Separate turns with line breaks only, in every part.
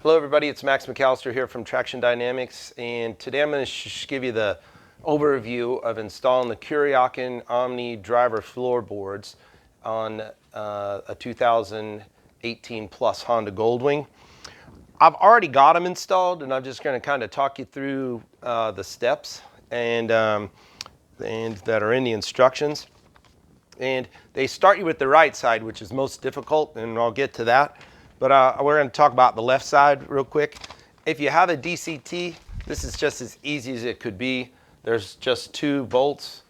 Hello everybody, it's Max McAllister here from Traxxion Dynamics, and today I'm going to give you the overview of installing the Kuryakyn Omni driver floorboards on a 2018 plus Honda Goldwing. I've already got them installed, and I'm just going to kind of talk you through the steps and that are in the instructions. And they start you with the right side, which is most difficult, and I'll get to that. But we're going to talk about the left side real quick. If you have a DCT, this is just as easy as it could be. There's just 2 bolts.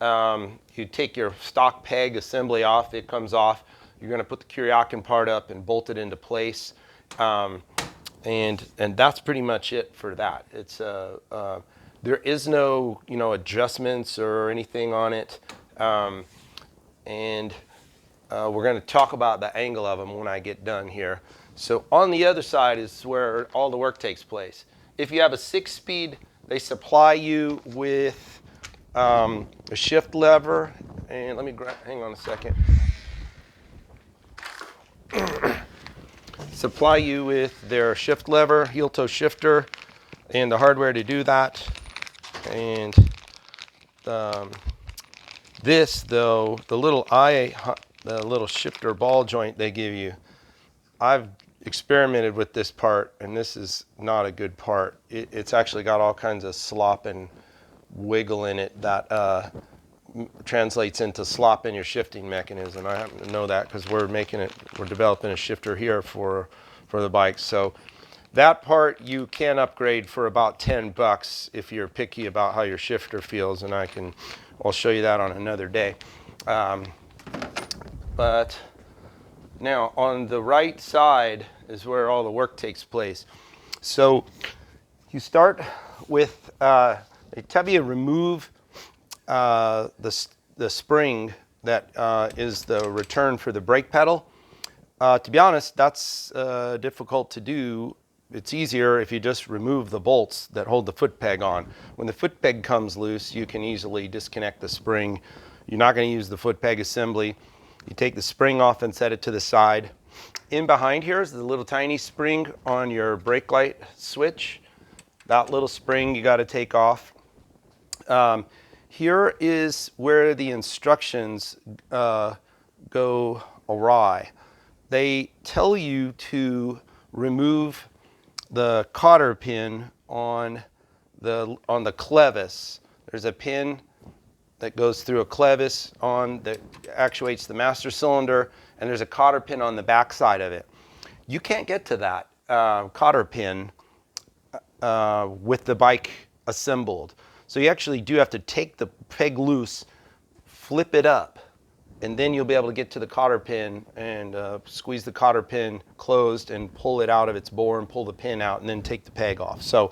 You take your stock peg assembly off, it comes off. You're going to put the Kuryakyn part up and bolt it into place. And that's pretty much it for that. It's there is no adjustments or anything on it. We're going to talk about the angle of them when I get done here. So on the other side is where all the work takes place. If you have a 6-speed, they supply you with a shift lever. And let me hang on a second. Supply you with their shift lever, heel toe shifter, and the hardware to do that. And this, though, the little shifter ball joint they give you, I've experimented with this part, and this is not a good part. It's actually got all kinds of slop and wiggle in it that translates into slop in your shifting mechanism. I happen to know that because we're developing a shifter here for the bike. So that part you can upgrade for about $10 if you're picky about how your shifter feels, and I'll show you that on another day. But now on the right side is where all the work takes place. So you start with, they tell you to remove the spring that is the return for the brake pedal. To be honest, that's difficult to do. It's easier if you just remove the bolts that hold the foot peg on. When the foot peg comes loose, you can easily disconnect the spring. You're not going to use the foot peg assembly. You take the spring off and set it to the side. In behind here is the little tiny spring on your brake light switch. That little spring you got to take off. Here is where the instructions go awry. They tell you to remove the cotter pin on the clevis. There's a pin that goes through a clevis that actuates the master cylinder, and there's a cotter pin on the back side of it. You can't get to that cotter pin with the bike assembled. So you actually do have to take the peg loose, flip it up, and then you'll be able to get to the cotter pin and squeeze the cotter pin closed and pull it out of its bore and pull the pin out and then take the peg off. So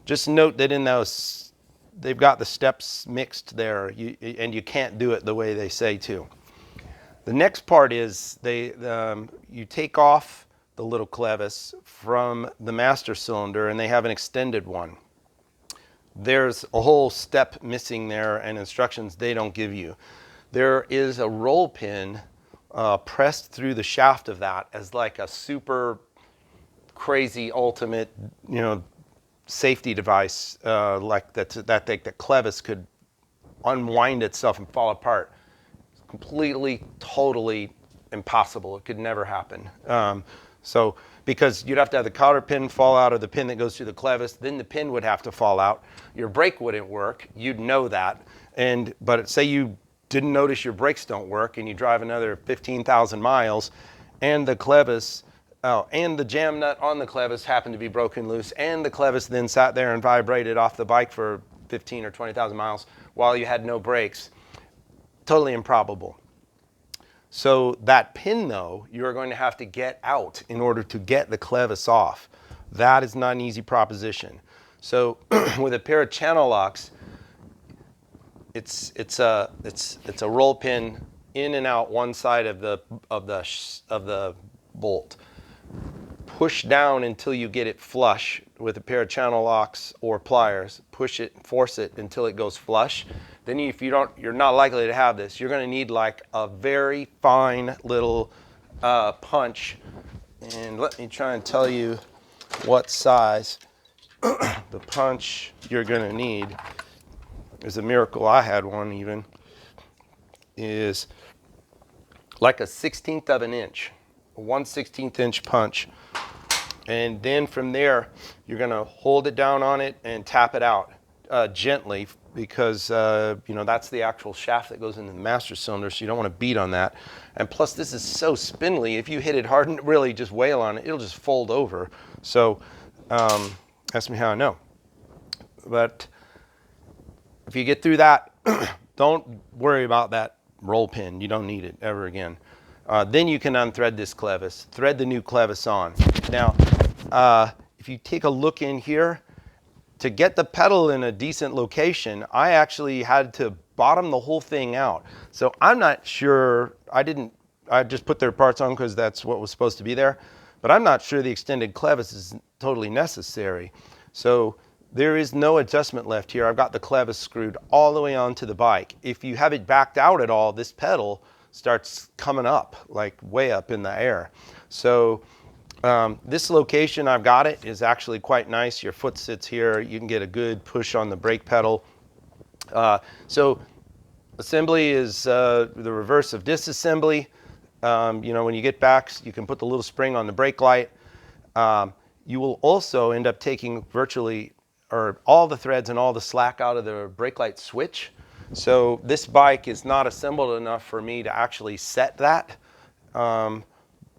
just note that in those, they've got the steps mixed there, and you can't do it the way they say to. The next part is you take off the little clevis from the master cylinder, and they have an extended one. There's a whole step missing there and instructions they don't give you. There is a roll pin pressed through the shaft of that as like a super crazy ultimate, safety device, like that clevis could unwind itself and fall apart. It's completely, totally impossible. It could never happen. Because you'd have to have the cotter pin fall out of the pin that goes through the clevis, then the pin would have to fall out. Your brake wouldn't work. You'd know that. But say you didn't notice your brakes don't work and you drive another 15,000 miles and the clevis, and the jam nut on the clevis happened to be broken loose, and the clevis then sat there and vibrated off the bike for 15 or 20,000 miles while you had no brakes. Totally improbable. So that pin, though, you're going to have to get out in order to get the clevis off. That is not an easy proposition. So with a pair of channel locks, it's a roll pin in and out one side of the bolt. Push down until you get it flush with a pair of channel locks or pliers. Push it, force it until it goes flush. Then if you're not likely to have this. You're going to need like a very fine little punch. And let me try and tell you what size the punch you're going to need. It's a miracle I had one even. Is like a 1/16 of an inch, a 1/16 inch punch. And then from there, you're going to hold it down on it and tap it out gently because, you know, that's the actual shaft that goes into the master cylinder, so you don't want to beat on that. And plus, this is so spindly, if you hit it hard and really just wail on it, it'll just fold over. So ask me how I know. But if you get through that, don't worry about that roll pin. You don't need it ever again. Then you can unthread this clevis, thread the new clevis on. Now, if you take a look in here, to get the pedal in a decent location, I actually had to bottom the whole thing out. So I'm not sure, I just put their parts on because that's what was supposed to be there, but I'm not sure the extended clevis is totally necessary. So there is no adjustment left here. I've got the clevis screwed all the way onto the bike. If you have it backed out at all, this pedal starts coming up, like way up in the air. So this location I've got it is actually quite nice. Your foot sits here. You can get a good push on the brake pedal. So assembly is the reverse of disassembly. You know, when you get back, you can put the little spring on the brake light. You will also end up taking virtually or all the threads and all the slack out of the brake light switch. So this bike is not assembled enough for me to actually set that.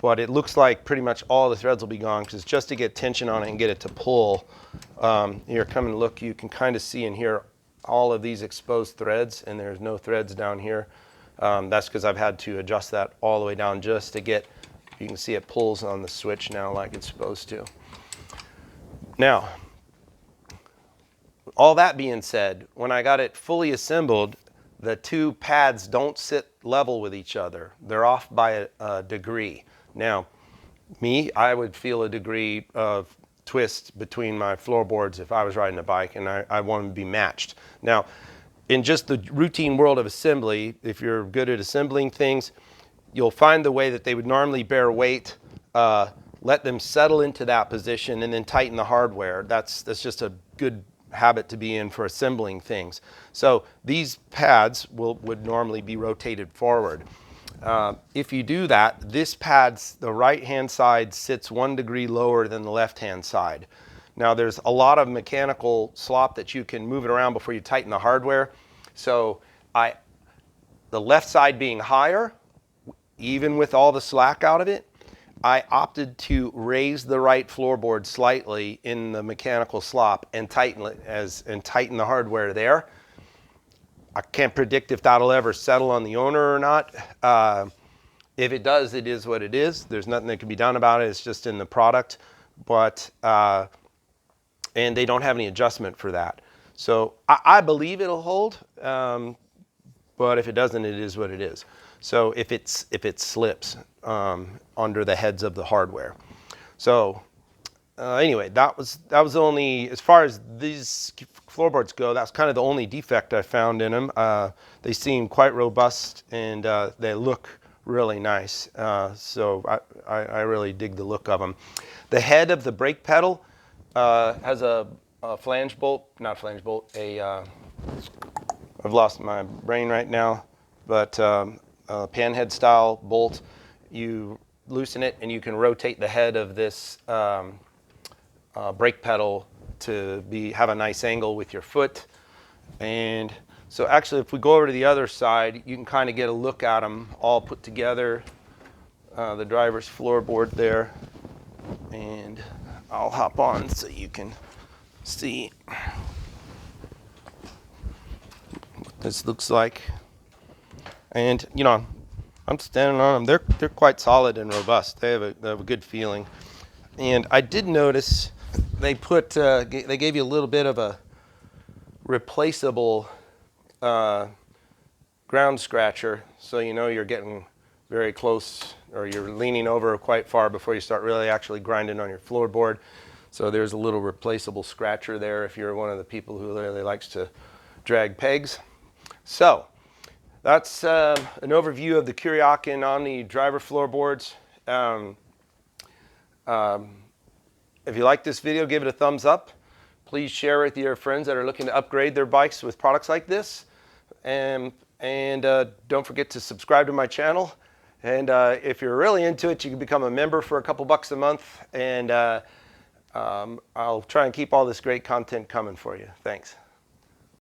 But it looks like pretty much all the threads will be gone because just to get tension on it and get it to pull. Here, come and look, you can kind of see in here all of these exposed threads, and there's no threads down here. That's because I've had to adjust that all the way down just to get, you can see it pulls on the switch now like it's supposed to. Now, all that being said, when I got it fully assembled, the two pads don't sit level with each other. They're off by a degree. Now, I would feel a degree of twist between my floorboards if I was riding a bike, and I want them to be matched. Now, in just the routine world of assembly, if you're good at assembling things, you'll find the way that they would normally bear weight, let them settle into that position, and then tighten the hardware. That's just a good habit to be in for assembling things. So these pads would normally be rotated forward. If you do that, this pad's, the right-hand side sits 1 degree lower than the left-hand side. Now there's a lot of mechanical slop that you can move it around before you tighten the hardware. So the left side being higher, even with all the slack out of it, I opted to raise the right floorboard slightly in the mechanical slop and tighten the hardware there. I can't predict if that'll ever settle on the owner or not. If it does, it is what it is. There's nothing that can be done about it. It's just in the product. But and they don't have any adjustment for that. So I believe it'll hold. But if it doesn't, it is what it is. So if it slips under the heads of the hardware. So anyway, that was the only, as far as these floorboards go, that's kind of the only defect I found in them. They seem quite robust, and they look really nice. So I really dig the look of them. The head of the brake pedal has a flange bolt, not flange bolt, I've lost my brain right now, but panhead style bolt. You loosen it and you can rotate the head of this brake pedal to have a nice angle with your foot. And so actually, if we go over to the other side, you can kind of get a look at them all put together. The driver's floorboard there, and I'll hop on so you can see what this looks like. And you know, I'm standing on them. They're quite solid and robust. They have a good feeling. And I did notice they gave you a little bit of a replaceable ground scratcher, so you know you're getting very close, or you're leaning over quite far before you start really actually grinding on your floorboard. So there's a little replaceable scratcher there if you're one of the people who really likes to drag pegs. So that's an overview of the Kuryakyn Omni driver floorboards. If you like this video, give it a thumbs up. Please share with your friends that are looking to upgrade their bikes with products like this. And don't forget to subscribe to my channel. And if you're really into it, you can become a member for a couple bucks a month. And I'll try and keep all this great content coming for you. Thanks.